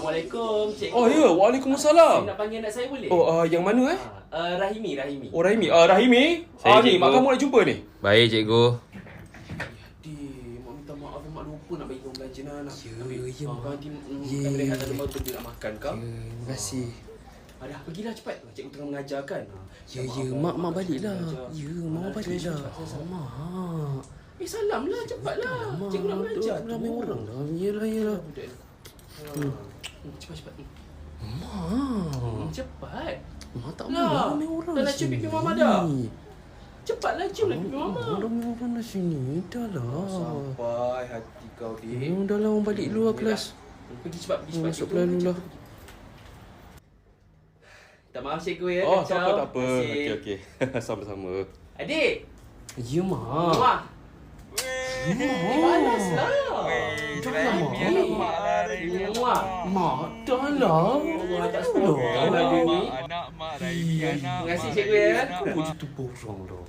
Assalamualaikum, cikgu. Oh ya, waalaikumsalam. Saya nak panggil anak saya boleh? Oh, yang mana Rahimi. Oh, Rahimi. Rahimi? Saya Ni, cikgu. mak kamu nak jumpa ni? Baik, cikgu. Mak minta maaf, mak lupa nak bagi kau belanja nak. Ya, mak. Nanti kami rehat dalam baru benda nak makan kau. Terima kasih. Dah, pergilah cepat. Cikgu tengah mengajar kan. Mak baliklah. Ya, mak baliklah. Mak. Salamlah, cepatlah. Cikgu nak mengajar tu. Ramai orang dah. Yelah. Cepat. Mak. Cepat. Mak tak mau ramai orang. Dah nak cium pipi mama dah. Cepatlah cium pipi mama. Ramai orang dah sini. Dah lah. Sampai hati kau, Dik. Dah lah, orang balik dulu lah kelas. Pergi cepat. Masuk kelas dulu lah. Tak maaf cikgu ya. Oh, kacau. tak apa. Terima kasih. Okey. Sama-sama. Adik. Ya, mak. Wah. Balaslah. Wah. Mak, dah lah. Allah tak sepuluh. Adik ni. Anak mak Terima kasih cikgu ya. Kau begitu borong dah.